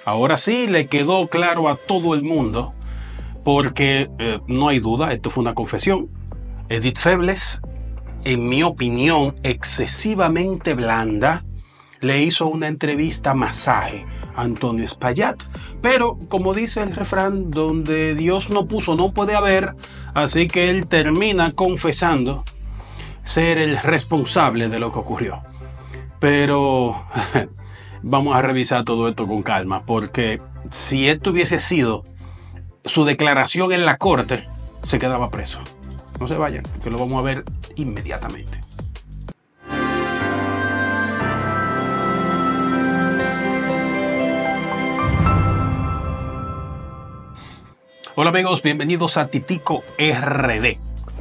Ahora sí le quedó claro a todo el mundo, porque no hay duda, esto fue una confesión. Edith Febles, en mi opinión, excesivamente blanda, le hizo una entrevista masaje a Antonio Espaillat. Pero, como dice el refrán, donde Dios no puso, no puede haber. Así que él termina confesando ser el responsable de lo que ocurrió. Pero vamos a revisar todo esto con calma, porque si esto hubiese sido su declaración en la corte, se quedaba preso. No se vayan, que lo vamos a ver inmediatamente. Hola amigos, bienvenidos a Titico RD.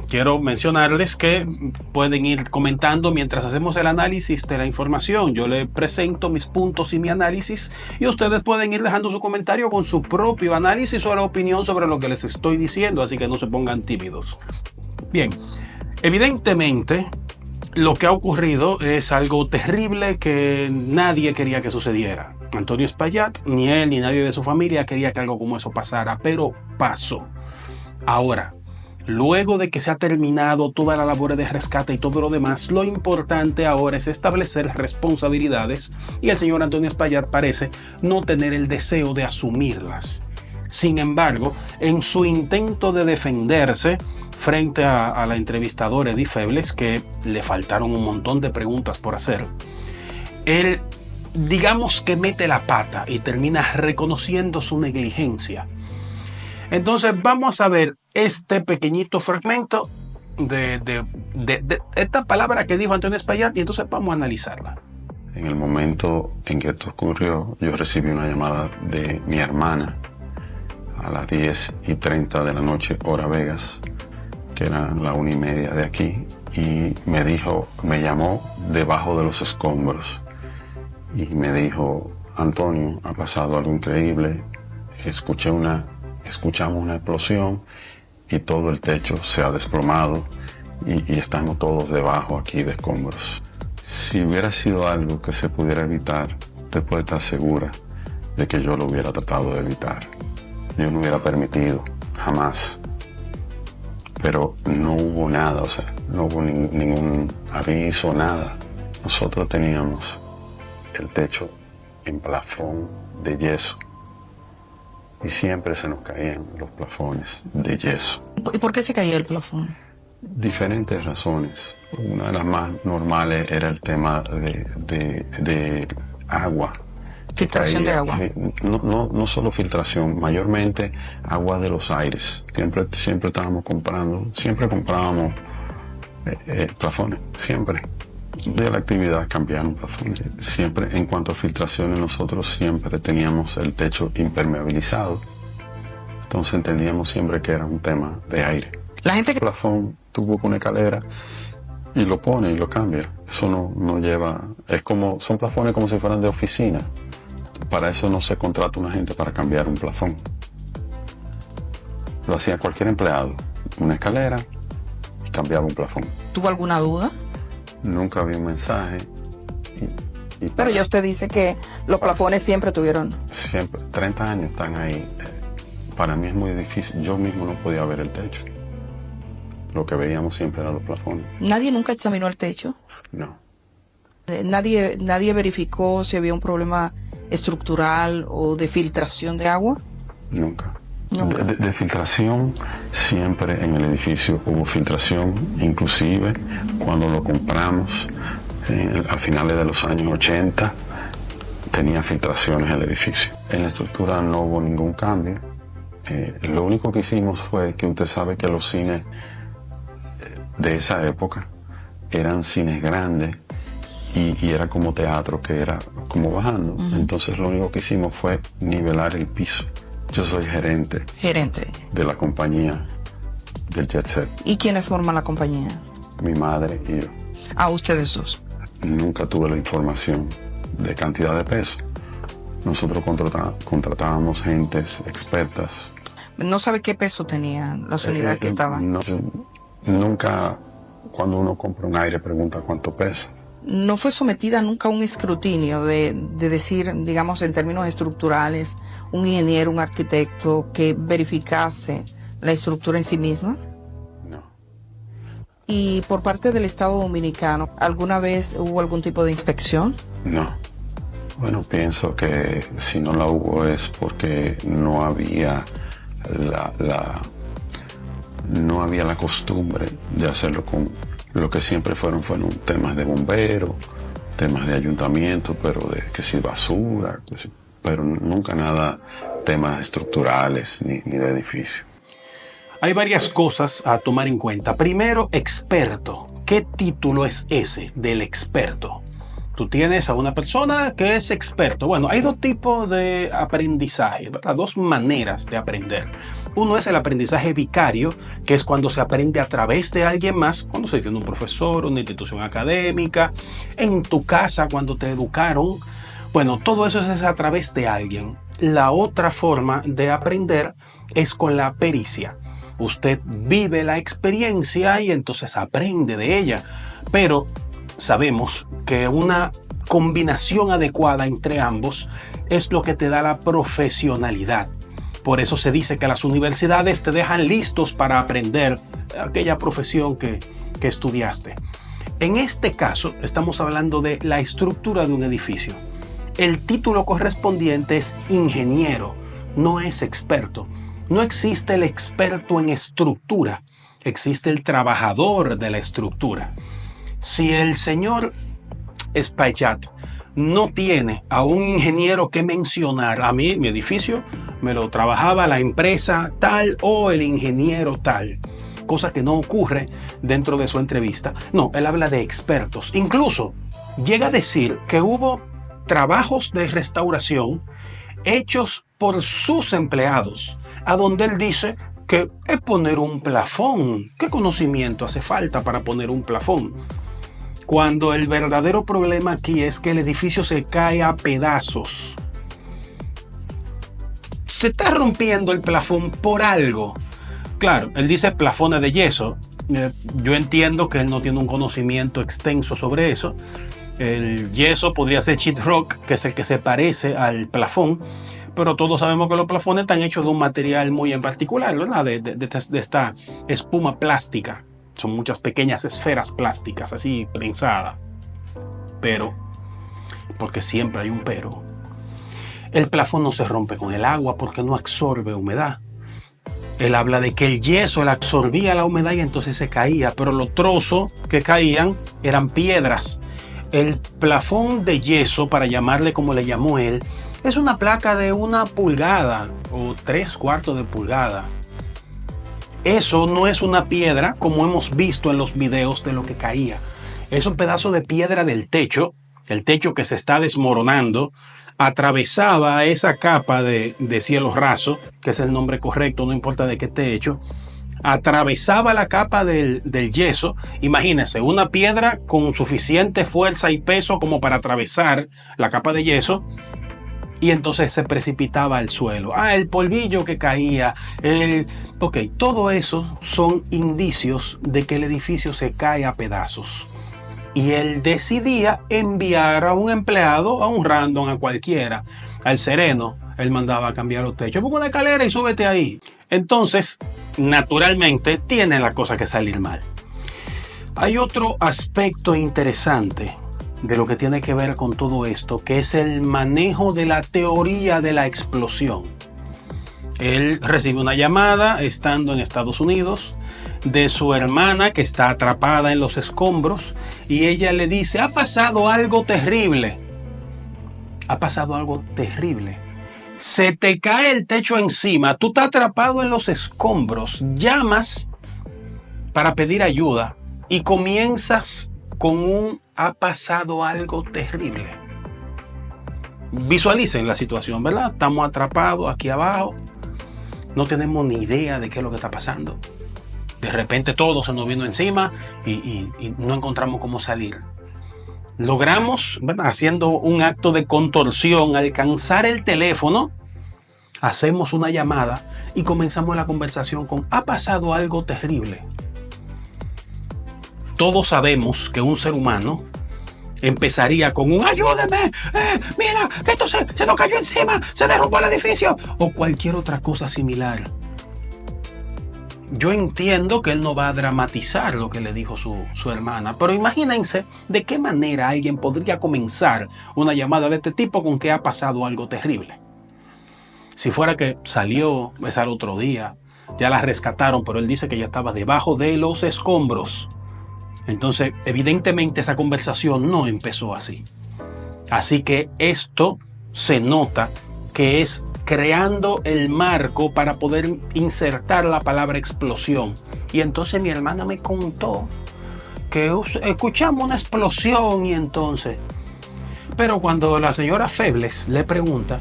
Quiero mencionarles que pueden ir comentando mientras hacemos el análisis de la información. Yo les presento mis puntos y mi análisis y ustedes pueden ir dejando su comentario con su propio análisis o la opinión sobre lo que les estoy diciendo, así que no se pongan tímidos. Bien, evidentemente lo que ha ocurrido es algo terrible que nadie quería que sucediera. Antonio Espaillat, ni él ni nadie de su familia quería que algo como eso pasara, pero pasó. Ahora, luego de que se ha terminado toda la labor de rescate y todo lo demás, lo importante ahora es establecer responsabilidades y el señor Antonio Espaillat parece no tener el deseo de asumirlas. Sin embargo, en su intento de defenderse frente a la entrevistadora Edith Febles, que le faltaron un montón de preguntas por hacer, él, digamos que mete la pata y termina reconociendo su negligencia. Entonces vamos a ver este pequeñito fragmento de esta palabra que dijo Antonio Espaillat y entonces vamos a analizarla. En el momento en que esto ocurrió, yo recibí una llamada de mi hermana a las 10:30 de la noche, hora Vegas, que era la 1:30 de aquí, y me llamó debajo de los escombros y me dijo: Antonio, ha pasado algo increíble, escuchamos una explosión y todo el techo se ha desplomado y estamos todos debajo aquí de escombros. Si hubiera sido algo que se pudiera evitar, usted puede estar segura de que yo lo hubiera tratado de evitar. Yo no hubiera permitido, jamás. Pero no hubo nada, o sea, no hubo ningún aviso, nada. Nosotros teníamos el techo en plafón de yeso y siempre se nos caían los plafones de yeso. ¿Y por qué se caía el plafón? Diferentes razones. Una de las más normales era el tema de agua. Filtración de agua. No solo filtración, mayormente agua de los aires. Siempre estábamos comprando, siempre comprábamos plafones, siempre. De la actividad cambiaron plafones. Siempre, en cuanto a filtraciones, nosotros siempre teníamos el techo impermeabilizado. Entonces entendíamos siempre que era un tema de aire. La gente El plafón tuvo una escalera y lo pone y lo cambia. Eso no lleva, son plafones como si fueran de oficina. Para eso no se contrata una gente para cambiar un plafón. Lo hacía cualquier empleado. Una escalera y cambiaba un plafón. ¿Tuvo alguna duda? Nunca vi un mensaje. Pero ya usted dice que los plafones siempre tuvieron. Siempre, 30 años están ahí. Para mí es muy difícil. Yo mismo no podía ver el techo. Lo que veíamos siempre eran los plafones. ¿Nadie nunca examinó el techo? No. ¿Nadie verificó si había un problema estructural o de filtración de agua? Nunca. Nunca. De filtración, siempre en el edificio hubo filtración, inclusive cuando lo compramos a finales de los años 80, tenía filtraciones el edificio. En la estructura no hubo ningún cambio. Lo único que hicimos fue que usted sabe que los cines de esa época eran cines grandes y era como teatro, que era como bajando. Entonces lo único que hicimos fue nivelar el piso. Yo soy gerente de la compañía del Jet Set. ¿Y quiénes forman la compañía? Mi madre y yo. Ah, ustedes dos. Nunca tuve la información de cantidad de peso. Nosotros contratábamos gentes expertas. ¿No sabe qué peso tenían las unidades que estaban? No, nunca, cuando uno compra un aire, pregunta cuánto pesa. no fue sometida nunca a un escrutinio de decir, digamos, en términos estructurales, un ingeniero, un arquitecto que verificase la estructura en sí misma? No. ¿Y por parte del Estado Dominicano, alguna vez hubo algún tipo de inspección? No. Bueno, pienso que si no la hubo es porque no había no había la costumbre de hacerlo con lo que siempre fueron temas de bomberos, temas de ayuntamiento, pero de que si basura, pero nunca nada temas estructurales ni de edificio. Hay varias cosas a tomar en cuenta. Primero, experto. ¿Qué título es ese del experto? Tú tienes a una persona que es experto. Bueno, hay dos tipos de aprendizaje, ¿verdad? Dos maneras de aprender. Uno es el aprendizaje vicario, que es cuando se aprende a través de alguien más, cuando se tiene un profesor, una institución académica, en tu casa, cuando te educaron. Bueno, todo eso es a través de alguien. La otra forma de aprender es con la pericia. Usted vive la experiencia y entonces aprende de ella. Pero sabemos que una combinación adecuada entre ambos es lo que te da la profesionalidad. Por eso se dice que las universidades te dejan listos para aprender aquella profesión que estudiaste. En este caso, estamos hablando de la estructura de un edificio. El título correspondiente es ingeniero, no es experto. No existe el experto en estructura, existe el trabajador de la estructura. Si el señor Espaillat no tiene a un ingeniero que mencionar, a mí, mi edificio, me lo trabajaba la empresa tal o el ingeniero tal, cosa que no ocurre dentro de su entrevista. No, él habla de expertos. Incluso llega a decir que hubo trabajos de restauración hechos por sus empleados, a donde él dice que es poner un plafón. ¿Qué conocimiento hace falta para poner un plafón? Cuando el verdadero problema aquí es que el edificio se cae a pedazos. Se está rompiendo el plafón por algo. Claro, él dice plafones de yeso. Yo entiendo que él no tiene un conocimiento extenso sobre eso. El yeso podría ser sheetrock, que es el que se parece al plafón. Pero todos sabemos que los plafones están hechos de un material muy en particular, ¿verdad? De esta espuma plástica. Son muchas pequeñas esferas plásticas, así prensadas. Pero, porque siempre hay un pero, el plafón no se rompe con el agua porque no absorbe humedad. Él habla de que el yeso él absorbía la humedad y entonces se caía, pero los trozos que caían eran piedras. El plafón de yeso, para llamarle como le llamó él, es una placa de 1 pulgada o 3/4 de pulgada. Eso no es una piedra como hemos visto en los videos de lo que caía. Es un pedazo de piedra del techo, el techo que se está desmoronando, atravesaba esa capa de cielo raso, que es el nombre correcto, no importa de qué esté hecho, atravesaba la capa del yeso. Imagínense, una piedra con suficiente fuerza y peso como para atravesar la capa de yeso, y entonces se precipitaba al suelo. El polvillo que caía, Ok, todo eso son indicios de que el edificio se cae a pedazos. Y él decidía enviar a un empleado, a un random, a cualquiera, al sereno. Él mandaba a cambiar los techos. Pongo una escalera y súbete ahí. Entonces, naturalmente, tiene la cosa que salir mal. Hay otro aspecto interesante de lo que tiene que ver con todo esto, que es el manejo de la teoría de la explosión. Él recibe una llamada, estando en Estados Unidos, de su hermana que está atrapada en los escombros, y ella le dice: ha pasado algo terrible. Ha pasado algo terrible. Se te cae el techo encima, tú estás atrapado en los escombros, llamas para pedir ayuda y comienzas con un ha pasado algo terrible. Visualicen la situación, ¿verdad? Estamos atrapados aquí abajo, no tenemos ni idea de qué es lo que está pasando. De repente todo se nos vino encima y no encontramos cómo salir. Logramos, ¿verdad?, haciendo un acto de contorsión, alcanzar el teléfono, hacemos una llamada y comenzamos la conversación con ha pasado algo terrible. Todos sabemos que un ser humano empezaría con un ayúdeme, mira, que esto se nos cayó encima, se derrumbó el edificio, o cualquier otra cosa similar. Yo entiendo que él no va a dramatizar lo que le dijo su hermana, pero imagínense de qué manera alguien podría comenzar una llamada de este tipo con que ha pasado algo terrible. Si fuera que salió ese al otro día, ya la rescataron, pero él dice que ya estaba debajo de los escombros. Entonces, evidentemente esa conversación no empezó así. Así que esto se nota que es creando el marco para poder insertar la palabra explosión. Y entonces mi hermana me contó que escuchamos una explosión y entonces... Pero cuando la señora Febles le pregunta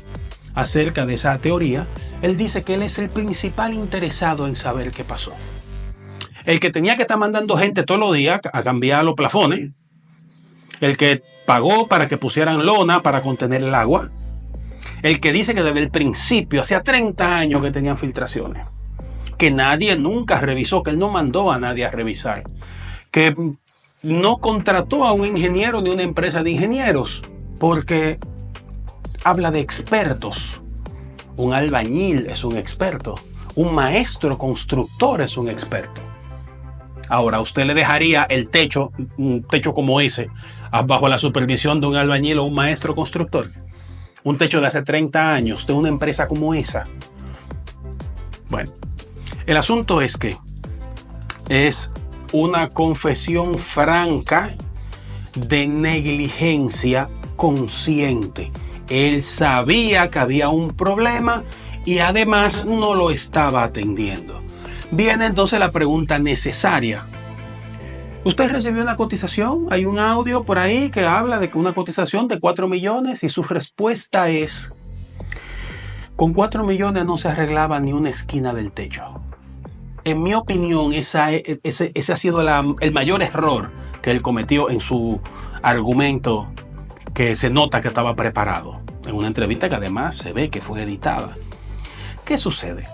acerca de esa teoría, él dice que él es el principal interesado en saber qué pasó. El que tenía que estar mandando gente todos los días a cambiar los plafones. El que pagó para que pusieran lona para contener el agua. El que dice que desde el principio, hacía 30 años que tenían filtraciones. Que nadie nunca revisó, que él no mandó a nadie a revisar. Que no contrató a un ingeniero ni una empresa de ingenieros. Porque habla de expertos. Un albañil es un experto. Un maestro constructor es un experto. Ahora, ¿usted le dejaría el techo, un techo como ese, bajo la supervisión de un albañil o un maestro constructor? Un techo de hace 30 años, de una empresa como esa. Bueno, el asunto es que es una confesión franca de negligencia consciente. Él sabía que había un problema y además no lo estaba atendiendo. Viene entonces la pregunta necesaria. ¿Usted recibió una cotización? Hay un audio por ahí que habla de una cotización de 4 millones y su respuesta es: con 4 millones no se arreglaba ni una esquina del techo. En mi opinión, ese ha sido el mayor error que él cometió en su argumento, que se nota que estaba preparado. En una entrevista que además se ve que fue editada. ¿Qué sucede?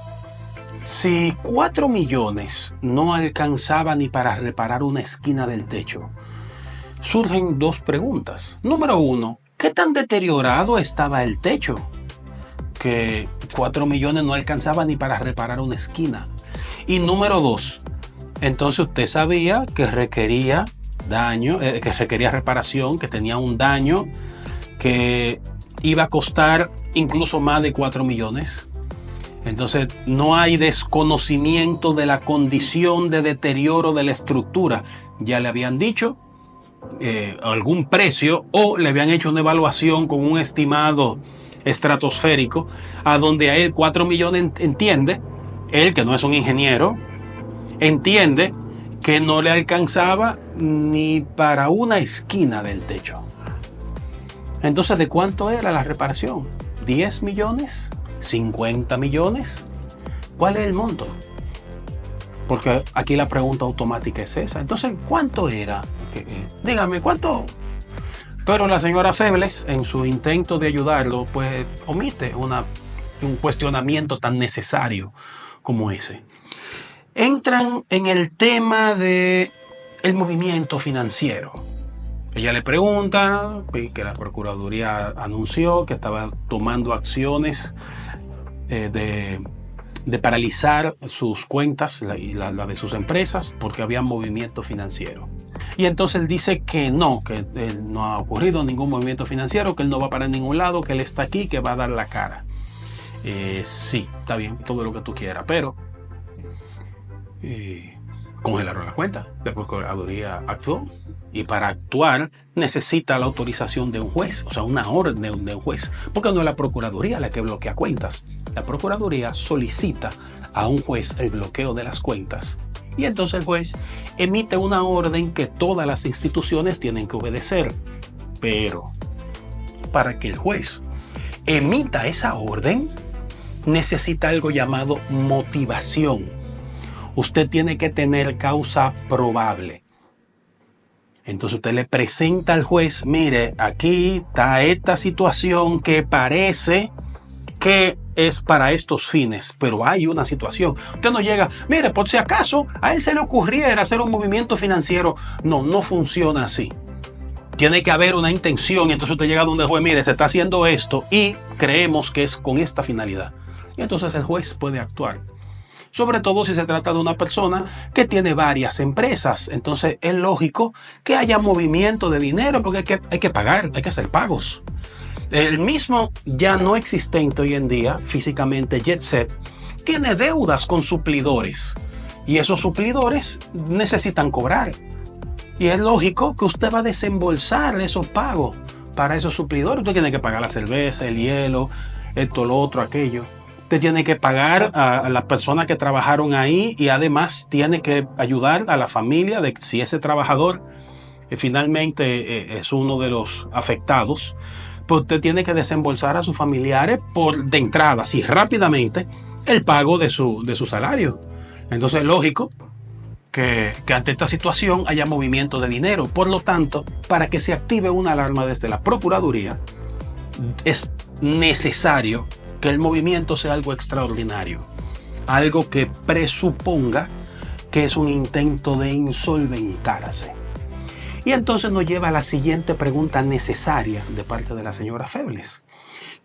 Si 4 millones no alcanzaba ni para reparar una esquina del techo, surgen dos preguntas. Número uno, ¿qué tan deteriorado estaba el techo? Que 4 millones no alcanzaba ni para reparar una esquina. Y número dos, entonces usted sabía que requería daño, que requería reparación, que tenía un daño que iba a costar incluso más de 4 millones. Entonces no hay desconocimiento de la condición de deterioro de la estructura. Ya le habían dicho algún precio o le habían hecho una evaluación con un estimado estratosférico a donde a él 4 millones entiende, él que no es un ingeniero, entiende que no le alcanzaba ni para una esquina del techo. Entonces, ¿de cuánto era la reparación? ¿10 millones? ¿50 millones? ¿Cuál es el monto? Porque aquí la pregunta automática es esa. Entonces, ¿cuánto era? Dígame, ¿cuánto? Pero la señora Febles, en su intento de ayudarlo, pues omite un cuestionamiento tan necesario como ese. Entran en el tema de el movimiento financiero. Ella le pregunta que la Procuraduría anunció que estaba tomando acciones de paralizar sus cuentas y la de sus empresas porque había movimiento financiero. Y entonces él dice que él no ha ocurrido ningún movimiento financiero, que él no va para ningún lado, que él está aquí, que va a dar la cara. Sí, está bien, todo lo que tú quieras, pero congelaron la cuenta. La Procuraduría actuó y para actuar necesita la autorización de un juez, o sea, una orden de un juez, porque no es la Procuraduría la que bloquea cuentas. La Procuraduría solicita a un juez el bloqueo de las cuentas y entonces el juez emite una orden que todas las instituciones tienen que obedecer. Pero para que el juez emita esa orden necesita algo llamado motivación. Usted tiene que tener causa probable. Entonces usted le presenta al juez, mire, aquí está esta situación que parece que es para estos fines, pero hay una situación. Usted no llega, mire, por si acaso a él se le ocurriera hacer un movimiento financiero. No funciona así. Tiene que haber una intención y entonces usted llega donde el juez, mire, se está haciendo esto y creemos que es con esta finalidad. Y entonces el juez puede actuar. Sobre todo si se trata de una persona que tiene varias empresas. Entonces es lógico que haya movimiento de dinero porque hay que pagar, hay que hacer pagos. El mismo ya no existente hoy en día, físicamente Jet Set, tiene deudas con suplidores. Y esos suplidores necesitan cobrar. Y es lógico que usted va a desembolsar esos pagos para esos suplidores. Usted tiene que pagar la cerveza, el hielo, esto, lo otro, aquello. Usted tiene que pagar a las personas que trabajaron ahí y además tiene que ayudar a la familia de si ese trabajador finalmente es uno de los afectados. Pues usted tiene que desembolsar a sus familiares de entrada, así rápidamente, el pago de su salario. Entonces es lógico que ante esta situación haya movimiento de dinero. Por lo tanto, para que se active una alarma desde la Procuraduría, es necesario que el movimiento sea algo extraordinario, algo que presuponga que es un intento de insolventarse. Y entonces nos lleva a la siguiente pregunta necesaria de parte de la señora Febles,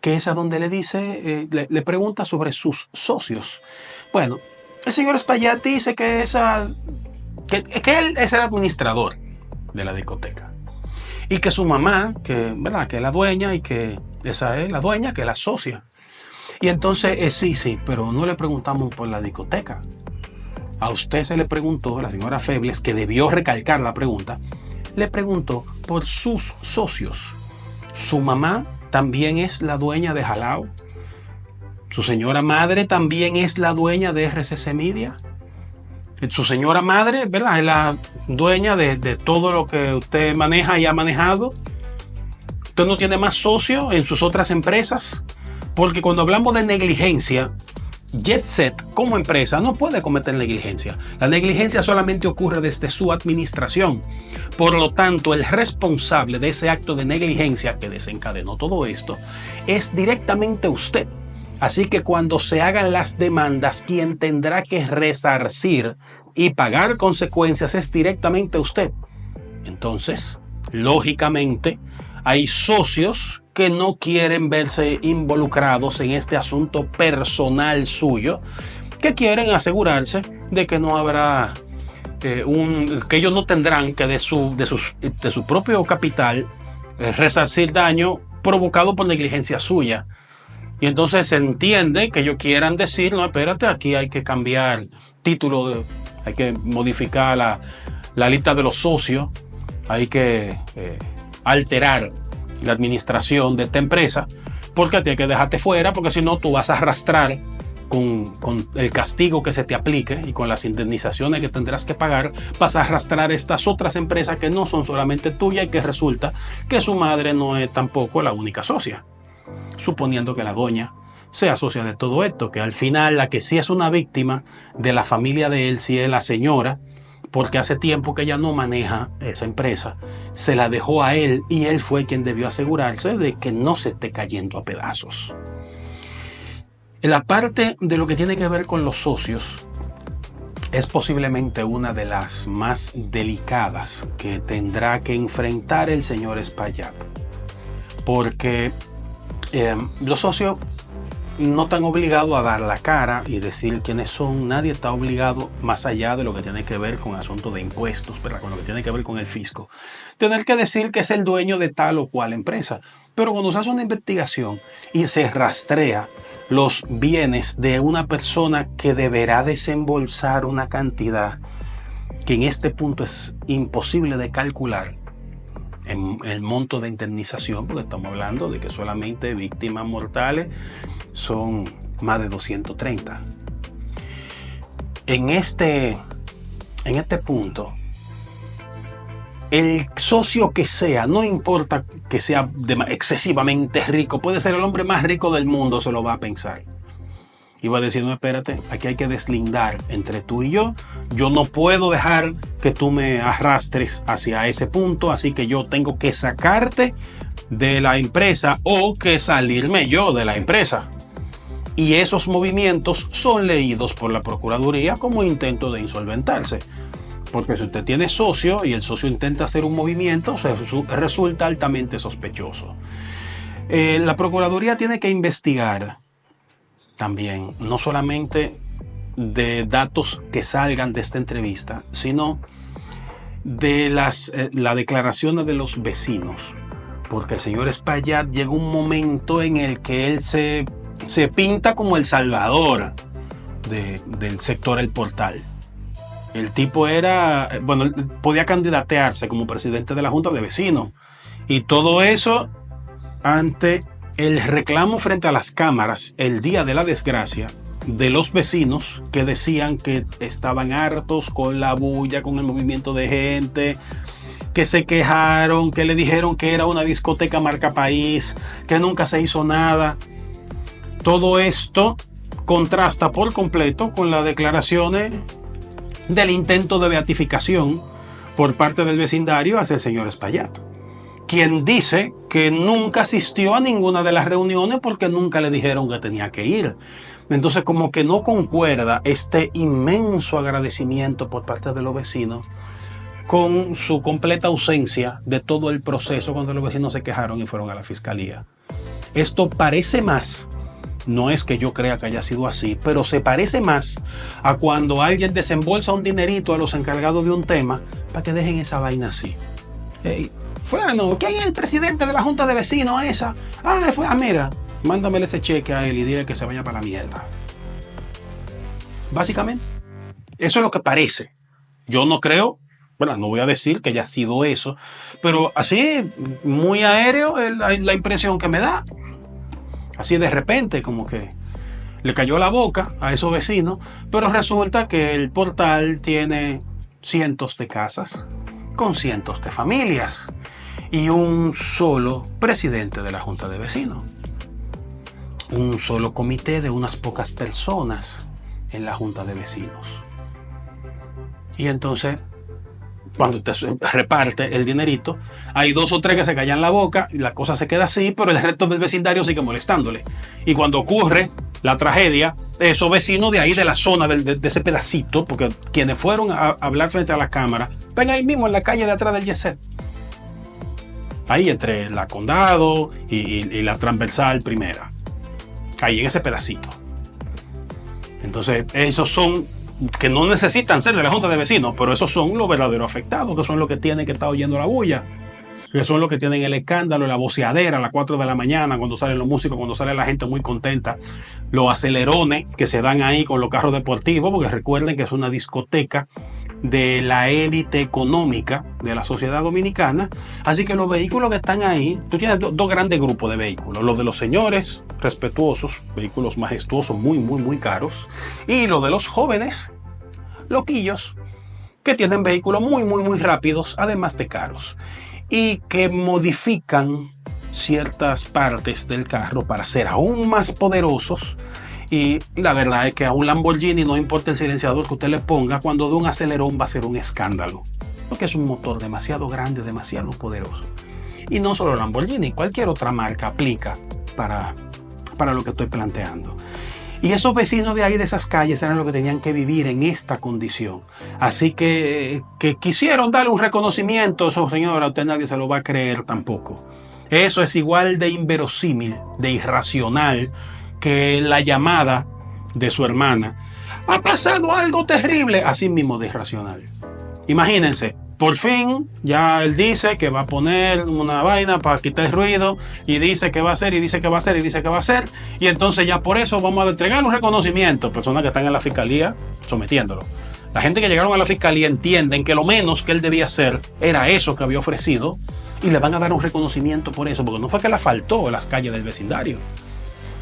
que es a donde le dice, le pregunta sobre sus socios. Bueno, el señor Espaillat dice que él es el administrador de la discoteca y que su mamá, ¿verdad?, que es la dueña y que esa es la dueña, que es la socia. Y entonces, sí, pero no le preguntamos por la discoteca. A usted se le preguntó, la señora Febles, que debió recalcar la pregunta, le preguntó por sus socios. Su mamá también es la dueña de Jalao. Su señora madre también es la dueña de RCC Media. Su señora madre, ¿verdad?, es la dueña de todo lo que usted maneja y ha manejado. Usted no tiene más socios en sus otras empresas. Porque cuando hablamos de negligencia, Jet Set como empresa no puede cometer negligencia. La negligencia solamente ocurre desde su administración. Por lo tanto, el responsable de ese acto de negligencia que desencadenó todo esto es directamente usted. Así que cuando se hagan las demandas, quien tendrá que resarcir y pagar consecuencias es directamente usted. Entonces, lógicamente, hay socios que no quieren verse involucrados en este asunto personal suyo, que quieren asegurarse de que no habrá que ellos no tendrán que de su propio capital resarcir daño provocado por negligencia suya. Y entonces se entiende que ellos quieran decir, no, espérate, aquí hay que cambiar título, hay que modificar la lista de los socios, hay que alterar la administración de esta empresa, porque tienes que dejarte fuera, porque si no tú vas a arrastrar con el castigo que se te aplique y con las indemnizaciones que tendrás que pagar, vas a arrastrar estas otras empresas que no son solamente tuyas y que resulta que su madre no es tampoco la única socia. Suponiendo que la doña sea socia de todo esto, que al final la que sí es una víctima de la familia de él sí es la señora, porque hace tiempo que ella no maneja esa empresa, se la dejó a él y él fue quien debió asegurarse de que no se esté cayendo a pedazos. En la parte de lo que tiene que ver con los socios, es posiblemente una de las más delicadas que tendrá que enfrentar el señor Espaillat, porque los socios no están obligados a dar la cara y decir quiénes son. Nadie está obligado, más allá de lo que tiene que ver con asuntos de impuestos, ¿verdad?, con lo que tiene que ver con el fisco, tener que decir que es el dueño de tal o cual empresa. Pero cuando se hace una investigación y se rastrea los bienes de una persona que deberá desembolsar una cantidad que en este punto es imposible de calcular, en el monto de indemnización, porque estamos hablando de que solamente víctimas mortales son más de 230. En este punto, el socio que sea, no importa que sea excesivamente rico, puede ser el hombre más rico del mundo, se lo va a pensar. Y va a decir, no, espérate, aquí hay que deslindar entre tú y yo. Yo no puedo dejar que tú me arrastres hacia ese punto, así que yo tengo que sacarte de la empresa o que salirme yo de la empresa. Y esos movimientos son leídos por la Procuraduría como intento de insolventarse. Porque si usted tiene socio y el socio intenta hacer un movimiento, resulta altamente sospechoso. La Procuraduría tiene que investigar también, no solamente de datos que salgan de esta entrevista, sino de las declaraciones de los vecinos. Porque el señor Espaillat llega un momento en el que él se pinta como el salvador del sector El Portal. El tipo era, bueno, podía candidatearse como presidente de la Junta de Vecinos. Y todo eso ante el reclamo frente a las cámaras el día de la desgracia de los vecinos que decían que estaban hartos con la bulla, con el movimiento de gente, que se quejaron, que le dijeron que era una discoteca marca país, que nunca se hizo nada. Todo esto contrasta por completo con las declaraciones del intento de beatificación por parte del vecindario hacia el señor Espaillat, quien dice que nunca asistió a ninguna de las reuniones porque nunca le dijeron que tenía que ir. Entonces, como que no concuerda este inmenso agradecimiento por parte de los vecinos con su completa ausencia de todo el proceso cuando los vecinos se quejaron y fueron a la fiscalía. Esto parece más, no es que yo crea que haya sido así, pero se parece más a cuando alguien desembolsa un dinerito a los encargados de un tema para que dejen esa vaina así. Hey, fulano, ¿quién es el presidente de la Junta de Vecinos esa? Mira, mándamele ese cheque a él y dile que se vaya para la mierda. Básicamente, eso es lo que parece. Yo no creo, bueno, no voy a decir que haya sido eso, pero así, muy aéreo es la impresión que me da. Así de repente, como que le cayó la boca a esos vecinos, pero resulta que El Portal tiene cientos de casas con cientos de familias y un solo presidente de la Junta de Vecinos. Un solo comité de unas pocas personas en la Junta de Vecinos. Y entonces, cuando te reparte el dinerito, hay 2 o 3 que se callan la boca y la cosa se queda así, pero el resto del vecindario sigue molestándole. Y cuando ocurre la tragedia, esos vecinos de ahí, de la zona, de ese pedacito, porque quienes fueron a hablar frente a la cámara, ven ahí mismo en la calle de atrás del Yeset. Ahí entre la Condado y la transversal primera. Ahí en ese pedacito. Entonces, esos son que no necesitan ser de la Junta de Vecinos, pero esos son los verdaderos afectados, que son los que tienen que estar oyendo la bulla, que son los que tienen el escándalo, la voceadera a las 4 de la mañana, cuando salen los músicos, cuando sale la gente muy contenta, los acelerones que se dan ahí con los carros deportivos, porque recuerden que es una discoteca de la élite económica de la sociedad dominicana. Así que los vehículos que están ahí, tú tienes 2 grandes grupos de vehículos: los de los señores respetuosos, vehículos majestuosos, muy, muy, muy caros, y los de los jóvenes loquillos, que tienen vehículos muy, muy, muy rápidos, además de caros, y que modifican ciertas partes del carro para ser aún más poderosos. Y la verdad es que a un Lamborghini, no importa el silenciador que usted le ponga, cuando de un acelerón va a ser un escándalo, porque es un motor demasiado grande, demasiado poderoso. Y no solo Lamborghini, cualquier otra marca aplica para lo que estoy planteando. Y esos vecinos de ahí, de esas calles, eran los que tenían que vivir en esta condición. Así que quisieron darle un reconocimiento. Eso, señora, a usted nadie se lo va a creer tampoco. Eso es igual de inverosímil, de irracional, que la llamada de su hermana. Ha pasado algo terrible, así mismo de irracional. Imagínense, por fin ya él dice que va a poner una vaina para quitar el ruido, y dice que va a hacer, y dice que va a hacer, y dice que va a hacer, y entonces ya por eso vamos a entregar un reconocimiento a personas que están en la fiscalía sometiéndolo. La gente que llegaron a la fiscalía entienden que lo menos que él debía hacer era eso que había ofrecido, y le van a dar un reconocimiento por eso, porque no fue que le faltó las calles del vecindario.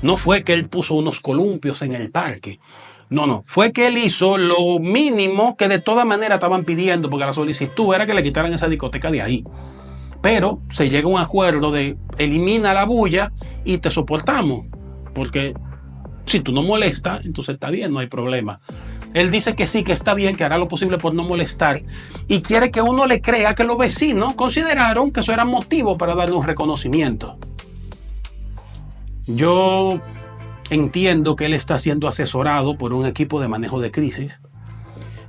No fue que él puso unos columpios en el parque. No. Fue que él hizo lo mínimo que de todas maneras estaban pidiendo, porque la solicitud era que le quitaran esa discoteca de ahí. Pero se llega a un acuerdo de elimina la bulla y te soportamos. Porque si tú no molestas, entonces está bien, no hay problema. Él dice que sí, que está bien, que hará lo posible por no molestar. Y quiere que uno le crea que los vecinos consideraron que eso era motivo para darle un reconocimiento. Yo entiendo que él está siendo asesorado por un equipo de manejo de crisis,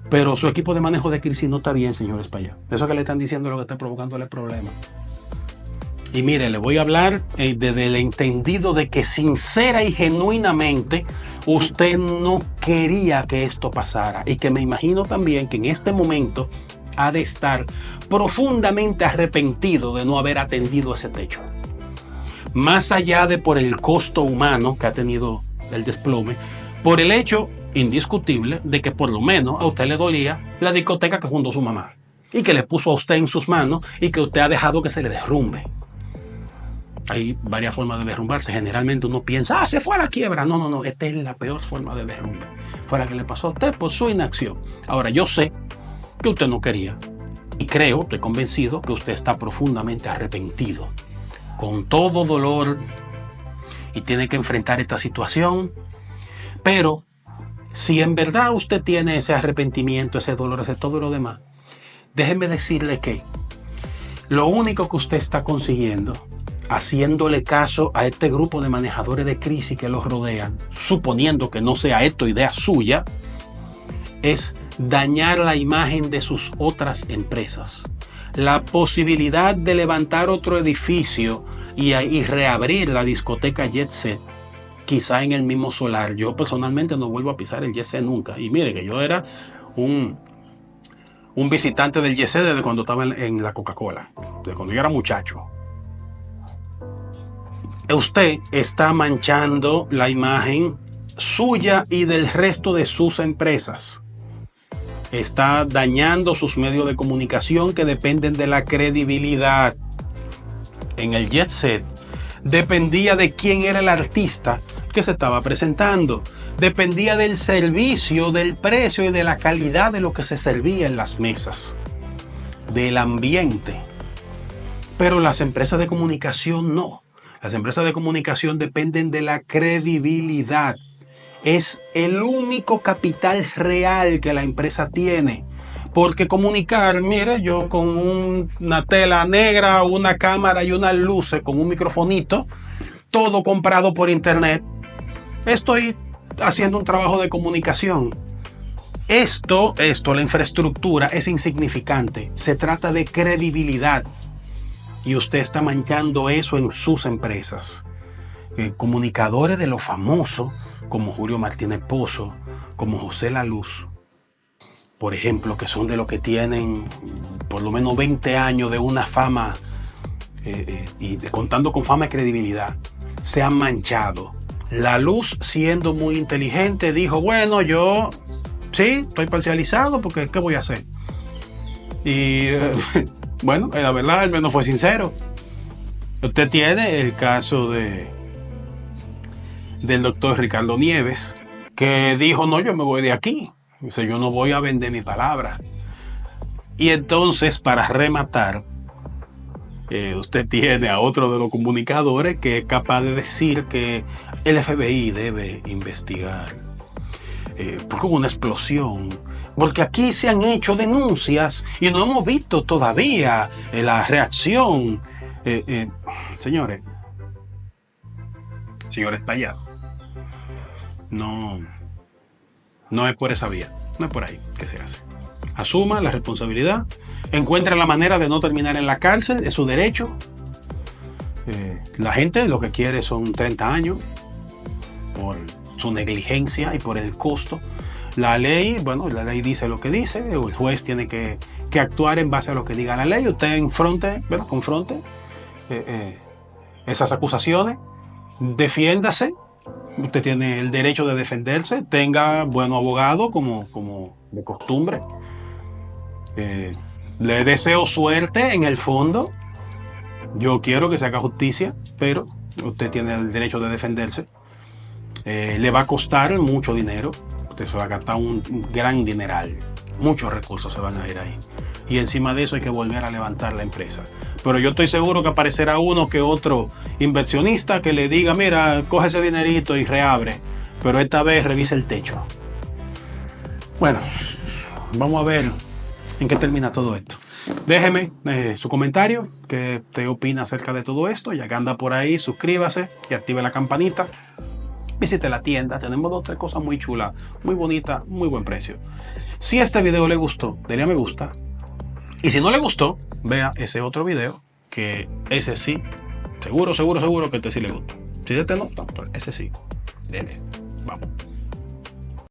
Pero su equipo de manejo de crisis no está bien, señores, para allá. Eso que le están diciendo es lo que está provocándole problemas. Y mire, le voy a hablar desde el entendido de que sincera y genuinamente usted no quería que esto pasara. Y que me imagino también que en este momento ha de estar profundamente arrepentido de no haber atendido ese techo. Más allá de por el costo humano que ha tenido el desplome, por el hecho indiscutible de que por lo menos a usted le dolía la discoteca que fundó su mamá y que le puso a usted en sus manos y que usted ha dejado que se le derrumbe. Hay varias formas de derrumbarse. Generalmente uno piensa, se fue a la quiebra. No. Esta es la peor forma de derrumbe. Fue la que le pasó a usted por su inacción. Ahora, yo sé que usted no quería. Y creo, estoy convencido, que usted está profundamente arrepentido. Con todo dolor. Y tiene que enfrentar esta situación. Pero, si en verdad usted tiene ese arrepentimiento, ese dolor, ese todo lo demás, déjeme decirle que lo único que usted está consiguiendo, haciéndole caso a este grupo de manejadores de crisis que los rodean, suponiendo que no sea esto idea suya, es dañar la imagen de sus otras empresas. La posibilidad de levantar otro edificio y reabrir la discoteca Jet Set, quizá en el mismo solar. Yo personalmente no vuelvo a pisar el Jet Set nunca. Y mire que yo era un visitante del Jet Set desde cuando estaba en la Coca-Cola, desde cuando yo era muchacho. Usted está manchando la imagen suya y del resto de sus empresas. Está dañando sus medios de comunicación que dependen de la credibilidad. En el Jet Set dependía de quién era el artista que se estaba presentando. Dependía del servicio, del precio y de la calidad de lo que se servía en las mesas. Del ambiente. Pero las empresas de comunicación no. Las empresas de comunicación dependen de la credibilidad. Es el único capital real que la empresa tiene. Porque comunicar, mire, yo con una tela negra, una cámara y unas luces, con un microfonito, todo comprado por internet, estoy haciendo un trabajo de comunicación. Esto, la infraestructura es insignificante. Se trata de credibilidad. Y usted está manchando eso en sus empresas. Comunicadores de lo famoso, como Julio Martínez Pozo, como José La Luz, por ejemplo, que son de los que tienen por lo menos 20 años de una fama, y contando con fama y credibilidad, se han manchado. La Luz, siendo muy inteligente, dijo, bueno, yo sí, estoy parcializado porque ¿qué voy a hacer? Y bueno, la verdad, al menos fue sincero. Usted tiene el caso del doctor Ricardo Nieves, que dijo, no, yo me voy de aquí. Dice, yo no voy a vender mi palabra. Y entonces, para rematar, usted tiene a otro de los comunicadores que es capaz de decir que el FBI debe investigar. Porque hubo una explosión. Porque aquí se han hecho denuncias y no hemos visto todavía la reacción. Señores Tallado, no es por esa vía, no es por ahí que se hace. Asuma la responsabilidad, encuentre la manera de no terminar en la cárcel, es su derecho. La gente lo que quiere son 30 años por su negligencia y por el costo. La ley, bueno, la ley dice lo que dice, el juez tiene que actuar en base a lo que diga la ley. Usted confronte esas acusaciones, defiéndase. Usted tiene el derecho de defenderse, tenga buenos abogados como de costumbre. Le deseo suerte en el fondo. Yo quiero que se haga justicia, pero usted tiene el derecho de defenderse. Le va a costar mucho dinero. Usted se va a gastar un gran dineral. Muchos recursos se van a ir ahí. Y encima de eso hay que volver a levantar la empresa. Pero yo estoy seguro que aparecerá uno que otro inversionista que le diga, mira, coge ese dinerito y reabre. Pero esta vez revisa el techo. Bueno, vamos a ver en qué termina todo esto. Déjeme su comentario, qué usted opina acerca de todo esto. Ya que anda por ahí, suscríbase y active la campanita. Visite la tienda, tenemos 2 o 3 cosas muy chulas, muy bonitas, muy buen precio. Si este video le gustó, denle a me gusta. Y si no le gustó, vea ese otro video, que ese sí, seguro que este sí le gusta. Si este no, ese sí. Dele. Vamos.